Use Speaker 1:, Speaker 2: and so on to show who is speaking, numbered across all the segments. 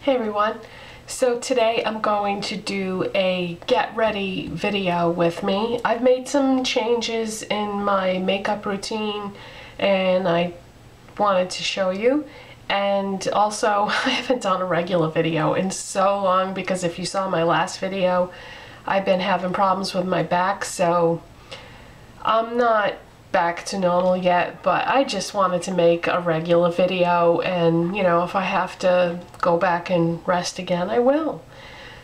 Speaker 1: Hey everyone, so today I'm going to do a get ready video with me. I've made some changes in my makeup routine and I wanted to show you, and also I haven't done a regular video in so long because if you saw my last video I've been having problems with my back, so I'm not back to normal yet, but I just wanted to make a regular video, and you know, if I have to go back and rest again, I will.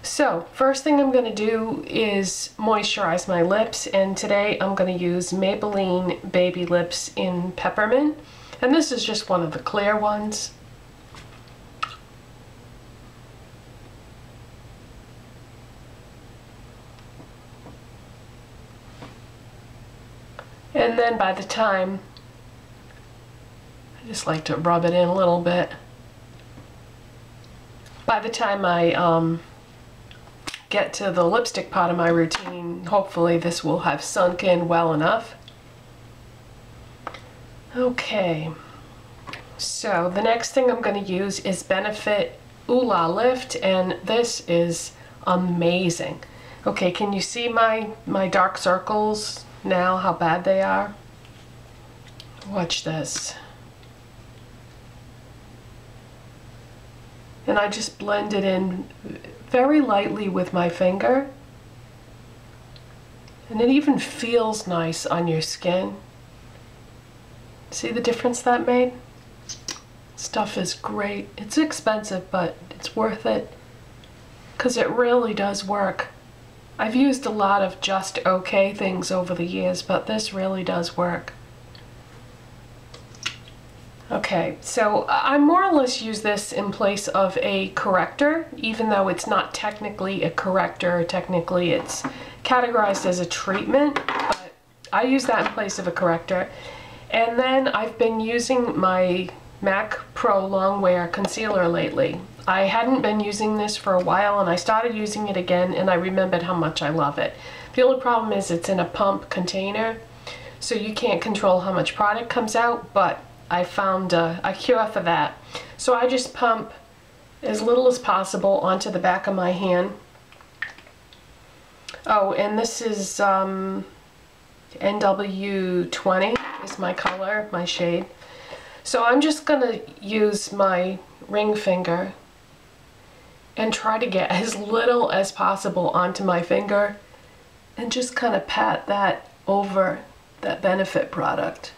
Speaker 1: So first thing I'm going to do is moisturize my lips, and today I'm going to use Maybelline Baby Lips in Peppermint, and this is just one of the clear ones. And then by the time, I just like to rub it in a little bit. By the time I get to the lipstick part of my routine, hopefully this will have sunk in well enough. Okay, so the next thing I'm going to use is Benefit Hoola Lift, and this is amazing. Okay, can you see my dark circles now, how bad they are? Watch this. And I just blend it in very lightly with my finger, and it even feels nice on your skin. See the difference that made? Stuff is great. It's expensive, but it's worth it because it really does work. I've used a lot of just okay things over the years, but this really does work. Okay, so I more or less use this in place of a corrector, even though it's not technically a corrector. Technically it's categorized as a treatment, but I use that in place of a corrector. And then I've been using my MAC Pro Longwear Concealer lately. I hadn't been using this for a while, and I started using it again, and I remembered how much I love it. The only problem is it's in a pump container, so you can't control how much product comes out, but I found a cure for that. So I just pump as little as possible onto the back of my hand. Oh, and this is NW20 is my color, my shade. So I'm just gonna use my ring finger and try to get as little as possible onto my finger and just kind of pat that over that Benefit product.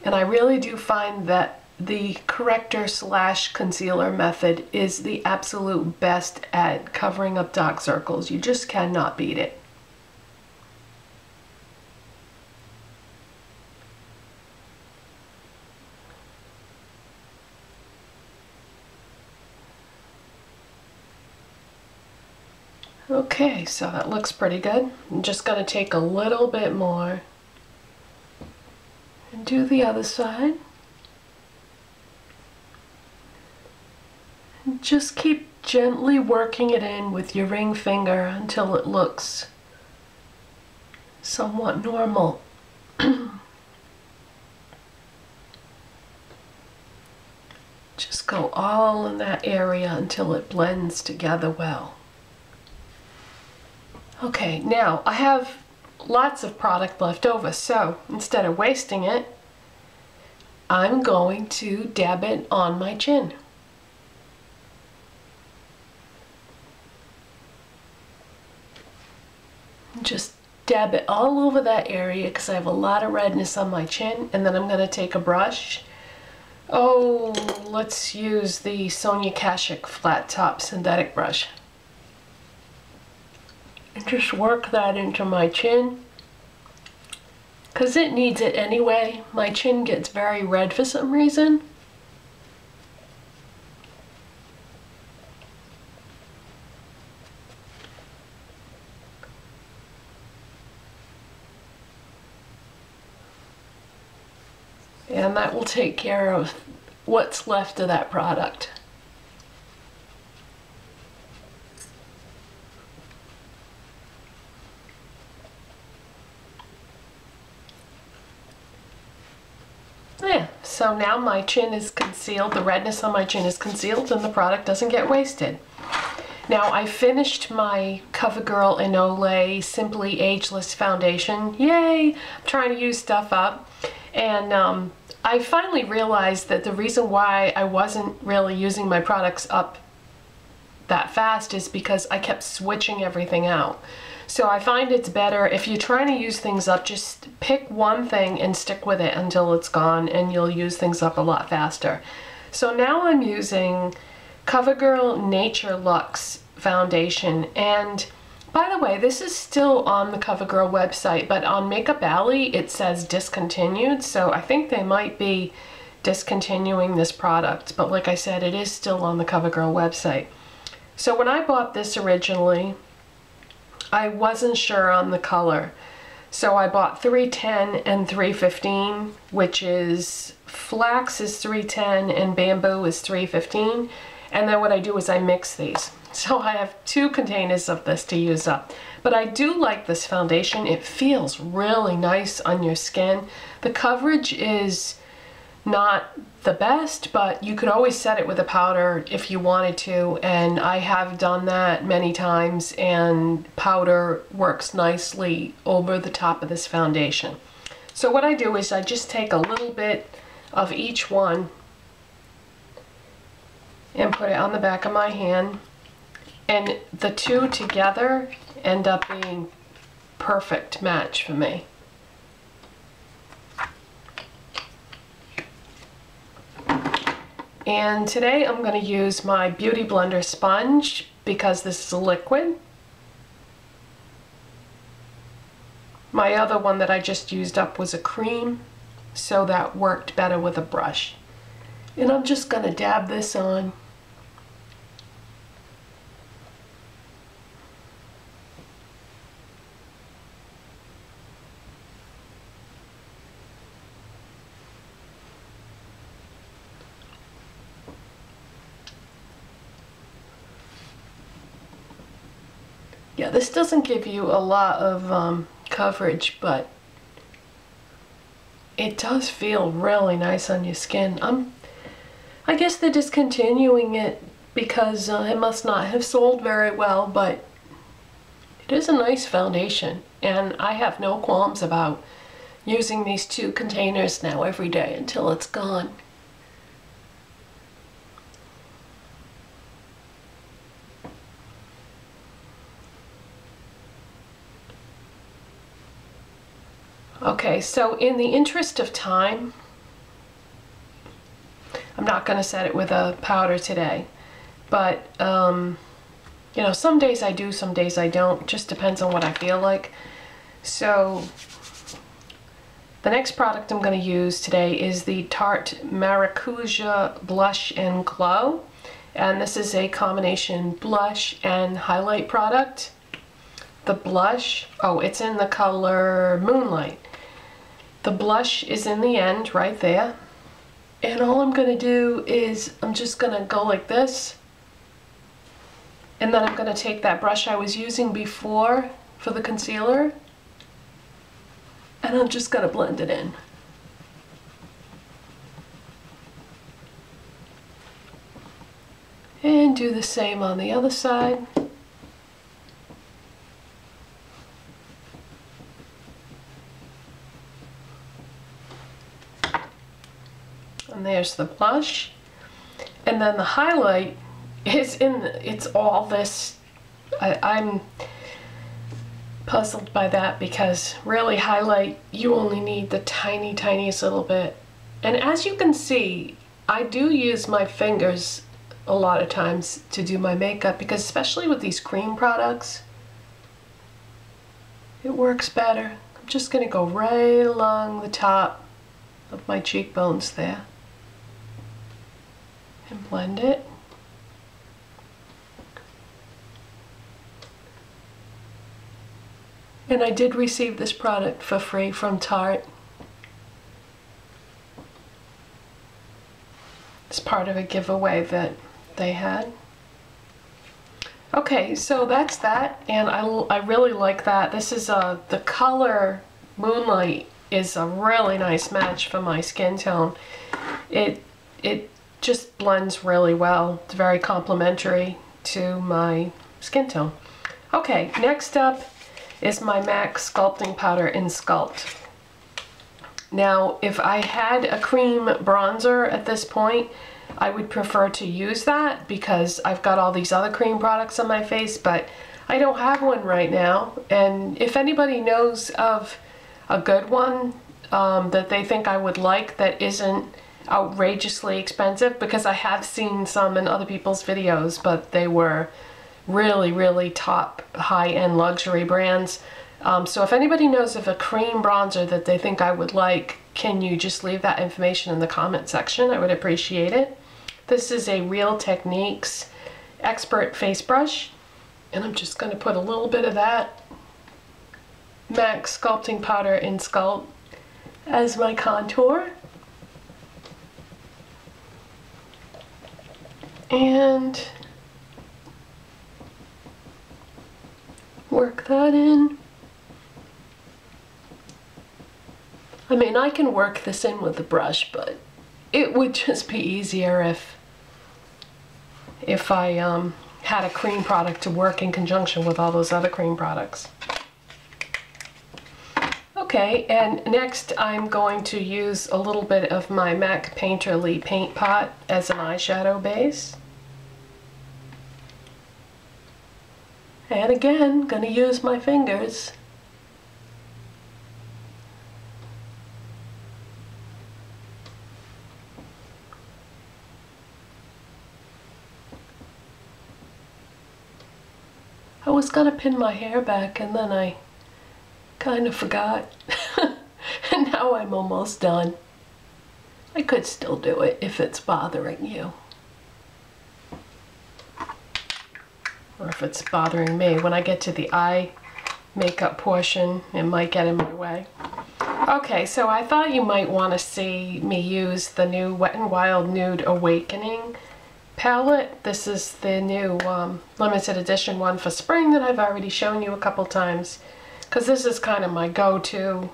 Speaker 1: And I really do find that the corrector / concealer method is the absolute best at covering up dark circles. You just cannot beat it. Okay, so that looks pretty good. I'm just going to take a little bit more and do the other side. And just keep gently working it in with your ring finger until it looks somewhat normal. Just go all in that area until it blends together well. Okay, now I have lots of product left over, so instead of wasting it, I'm going to dab it on my chin. Just dab it all over that area because I have a lot of redness on my chin, and then I'm going to take a brush. Oh, let's use the Sonia Kashuk flat top synthetic brush. And just work that into my chin, because it needs it anyway. My chin gets very red for some reason. And that will take care of what's left of that product. Yeah, so so now my chin is concealed, the redness on my chin is concealed, and the product doesn't get wasted. Now I finished my CoverGirl Inole Simply Ageless Foundation. Yay! I'm trying to use stuff up. And I finally realized that the reason why I wasn't really using my products up that fast is because I kept switching everything out. So I find it's better if you're trying to use things up, just pick one thing and stick with it until it's gone, and you'll use things up a lot faster. So now I'm using CoverGirl Natureluxe foundation, and by the way, this is still on the CoverGirl website, but on Makeup Alley it says discontinued, so I think they might be discontinuing this product, but like I said, it is still on the CoverGirl website. So when I bought this originally, I wasn't sure on the color, so I bought 310 and 315, which is flax is 310 and bamboo is 315, and then what I do is I mix these. So I have 2 containers of this to use up. But I do like this foundation. It feels really nice on your skin. The coverage is not the best, but you could always set it with a powder if you wanted to, and I have done that many times, and powder works nicely over the top of this foundation. So what I do is I just take a little bit of each one and put it on the back of my hand, and the 2 together end up being perfect match for me. And today I'm going to use my Beauty Blender sponge because this is a liquid. My other one that I just used up was a cream, so that worked better with a brush. And I'm just going to dab this on. Yeah, this doesn't give you a lot of coverage, but it does feel really nice on your skin. I guess they're discontinuing it because it must not have sold very well, but it is a nice foundation, and I have no qualms about using these 2 containers now every day until it's gone. Okay, so in the interest of time, I'm not going to set it with a powder today, but you know, some days I do, some days I don't, just depends on what I feel like. So the next product I'm going to use today is the Tarte Marajuca Blush and Glow, and this is a combination blush and highlight product. The blush, oh, it's in the color Moonlight. The blush is in the end right there, and all I'm going to do is I'm just going to go like this, and then I'm going to take that brush I was using before for the concealer, and I'm just going to blend it in. And do the same on the other side. And there's the blush, and then the highlight is it's all this. I'm puzzled by that because really highlight, you only need the tiniest little bit. And as you can see, I do use my fingers a lot of times to do my makeup because especially with these cream products, it works better. I'm just going to go right along the top of my cheekbones there and blend it. And I did receive this product for free from Tarte. It's part of a giveaway that they had. Okay, so that's that, and I really like that. This is the color Moonlight is a really nice match for my skin tone. it just blends really well. It's very complementary to my skin tone. Okay, next up is my MAC Sculpting Powder in Sculpt. Now, if I had a cream bronzer at this point, I would prefer to use that because I've got all these other cream products on my face, but I don't have one right now. And if anybody knows of a good one that they think I would like that isn't outrageously expensive, because I have seen some in other people's videos, but they were really, really top high-end luxury brands. So if anybody knows of a cream bronzer that they think I would like, can you just leave that information in the comment section? I would appreciate it. This is a Real Techniques Expert Face Brush, and I'm just going to put a little bit of that MAC Sculpting Powder in Sculpt as my contour. And work that in. I mean, I can work this in with the brush, but it would just be easier if I had a cream product to work in conjunction with all those other cream products. Okay, and next I'm going to use a little bit of my MAC Painterly Paint Pot as an eyeshadow base. And again, gonna use my fingers. I was gonna pin my hair back and then I kind of forgot. And now I'm almost done. I could still do it if it's bothering you. Or if it's bothering me. When I get to the eye makeup portion, it might get in my way. Okay, so I thought you might want to see me use the new Wet n Wild Nude Awakening palette. This is the new limited edition one for spring that I've already shown you a couple times, because this is kind of my go-to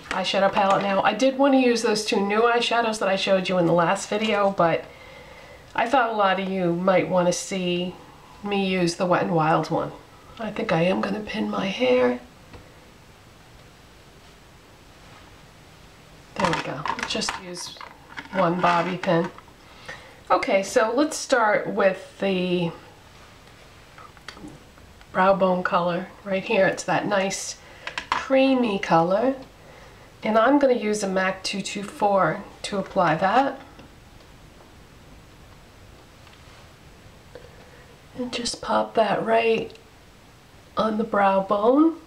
Speaker 1: eyeshadow palette now. I did want to use those two new eyeshadows that I showed you in the last video, but I thought a lot of you might want to see me use the Wet n Wild one. I think I am going to pin my hair. There we go. Just use one bobby pin. Okay, so let's start with the brow bone color right here. It's that nice creamy color. And I'm going to use a MAC 224 to apply that. And just pop that right on the brow bone.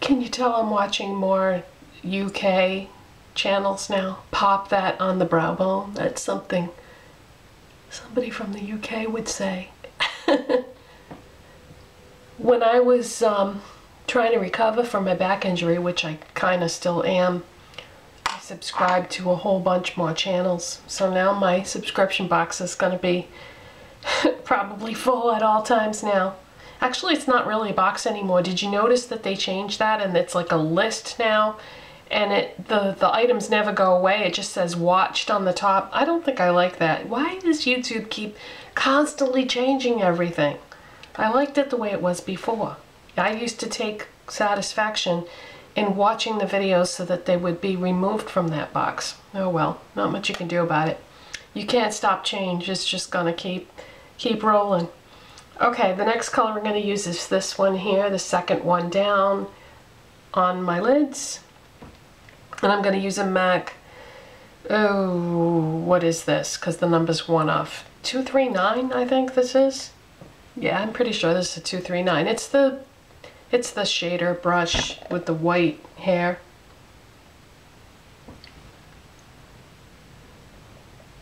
Speaker 1: Can you tell I'm watching more UK channels now? Pop that on the brow bone. That's something somebody from the UK would say. When I was trying to recover from my back injury, which I kind of still am, I subscribed to a whole bunch more channels. So now my subscription box is going to be probably full at all times now. Actually, it's not really a box anymore. Did you notice that they changed that and it's like a list now? And the items never go away. It just says watched on the top. I don't think I like that. Why does YouTube keep constantly changing everything? I liked it the way it was before. I used to take satisfaction in watching the videos so that they would be removed from that box. Oh well, not much you can do about it. You can't stop change. It's just gonna keep rolling. Okay, the next color we're going to use is this one here, the second one down on my lids. And I'm going to use a MAC, oh, what is this? Because the number's one off. 239, I think this is. Yeah, I'm pretty sure this is a 239. It's the shader brush with the white hair.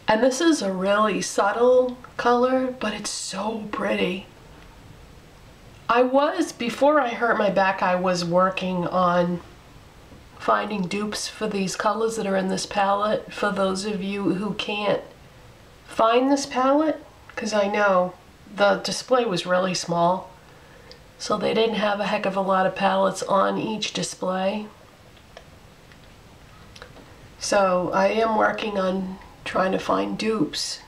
Speaker 1: And this is a really subtle color, but it's so pretty. Before I hurt my back, I was working on finding dupes for these colors that are in this palette. For those of you who can't find this palette, because I know the display was really small, so they didn't have a heck of a lot of palettes on each display. So I am working on trying to find dupes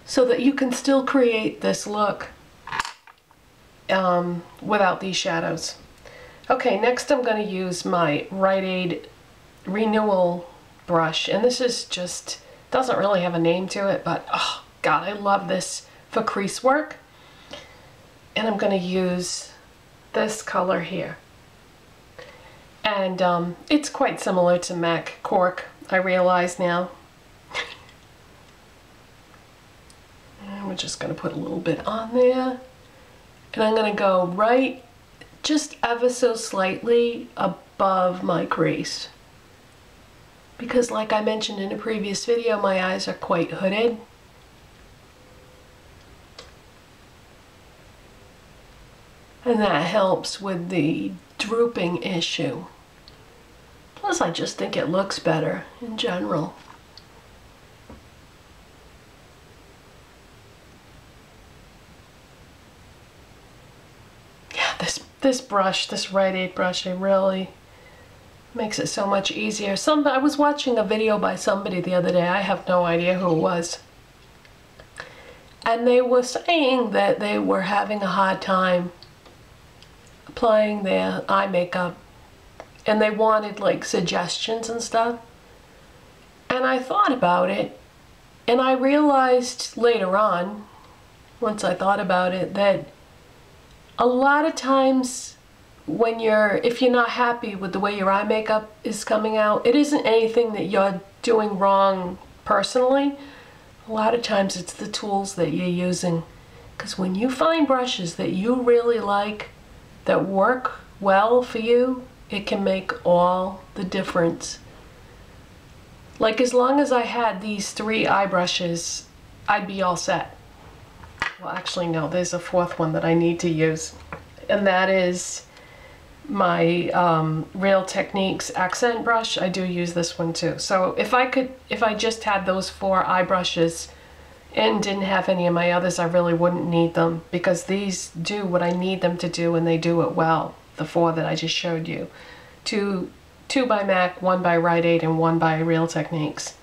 Speaker 1: so that you can still create this look without these shadows. Okay, next I'm going to use my Rite Aid Renewal Brush, and this is just, doesn't really have a name to it, but oh god, I love this for crease work. And I'm going to use this color here. And it's quite similar to MAC Cork, I realize now. And we're just going to put a little bit on there. And I'm going to go right, just ever so slightly above my crease. Because like I mentioned in a previous video, my eyes are quite hooded. And that helps with the drooping issue. Plus, I just think it looks better in general. Yeah, this brush, this Rite Aid brush, it really makes it so much easier. I was watching a video by somebody the other day, I have no idea who it was. And they were saying that they were having a hard time applying their eye makeup, and they wanted like suggestions and stuff. And I thought about it, and I realized later on, once I thought about it, that a lot of times when if you're not happy with the way your eye makeup is coming out, it isn't anything that you're doing wrong personally. A lot of times it's the tools that you're using. Because when you find brushes that you really like, that work well for you, it can make all the difference. Like, as long as I had these 3 eye brushes, I'd be all set. Well, actually no, there's a 4th one that I need to use, and that is my Real Techniques accent brush. I do use this one too. So if I just had those 4 eye brushes and didn't have any of my others, I really wouldn't need them, because these do what I need them to do, and they do it well. The 4 that I just showed you. 2 by MAC, 1 by Rite Aid, and 1 by Real Techniques.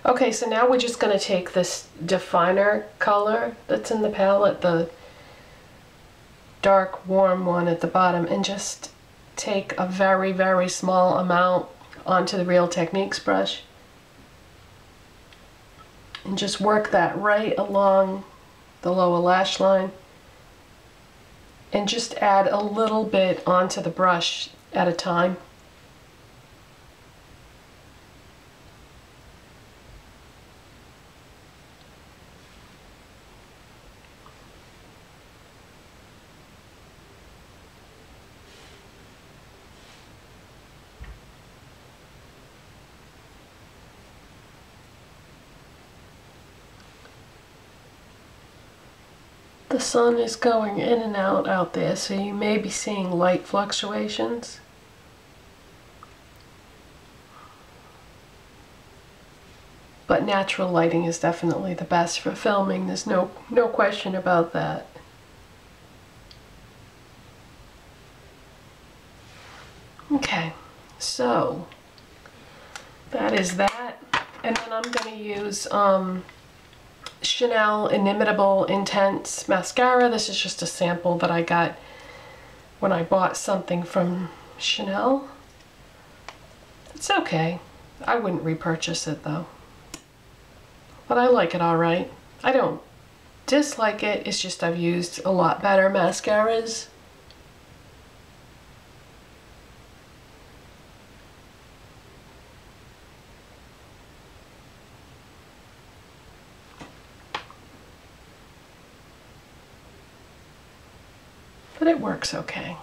Speaker 1: Okay, so now we're just going to take this definer color that's in the palette, the dark warm one at the bottom, and just take a very, very small amount onto the Real Techniques brush. And just work that right along the lower lash line. And just add a little bit onto the brush at a time. The sun is going in and out there, so you may be seeing light fluctuations. But natural lighting is definitely the best for filming. There's no question about that. Okay, so that is that. And then I'm going to use Chanel Inimitable Intense Mascara. This is just a sample that I got when I bought something from Chanel. It's okay. I wouldn't repurchase it though. But I like it alright. I don't dislike it, it's just I've used a lot better mascaras. But it works okay.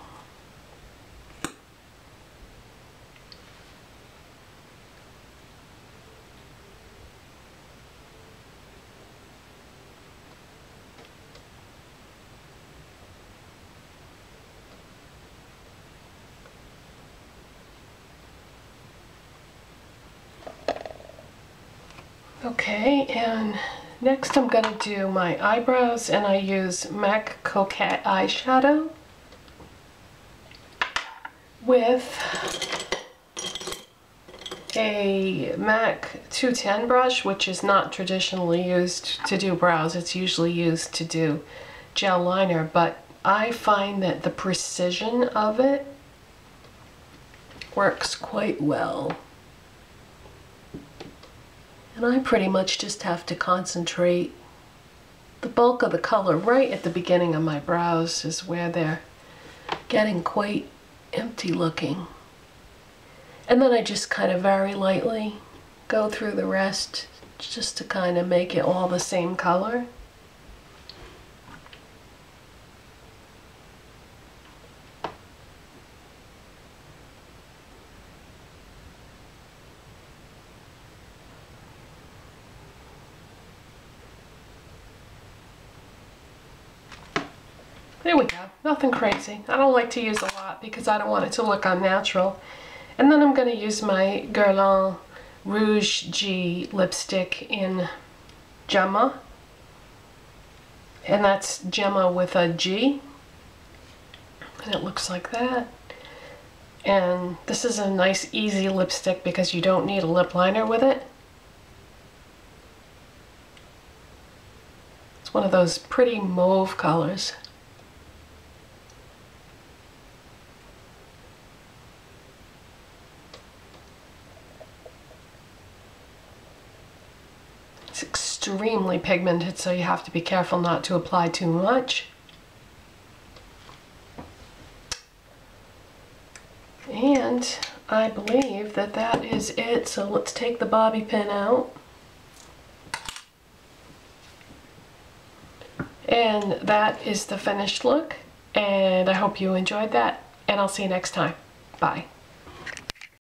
Speaker 1: Okay, and Next I'm going to do my eyebrows, and I use MAC Coquette eyeshadow with a MAC 210 brush, which is not traditionally used to do brows. It's usually used to do gel liner, but I find that the precision of it works quite well. And I pretty much just have to concentrate the bulk of the color right at the beginning of my brows, is where they're getting quite empty looking. And then I just kind of very lightly go through the rest just to kind of make it all the same color. There we go, nothing crazy. I don't like to use a lot because I don't want it to look unnatural. And then I'm going to use my Guerlain Rouge G lipstick in Gemma. And that's Gemma with a G. And it looks like that. And this is a nice easy lipstick because you don't need a lip liner with it. It's one of those pretty mauve colors. It's extremely pigmented, so you have to be careful not to apply too much. And I believe that that is it, so let's take the bobby pin out. And that is the finished look, and I hope you enjoyed that, and I'll see you next time. Bye.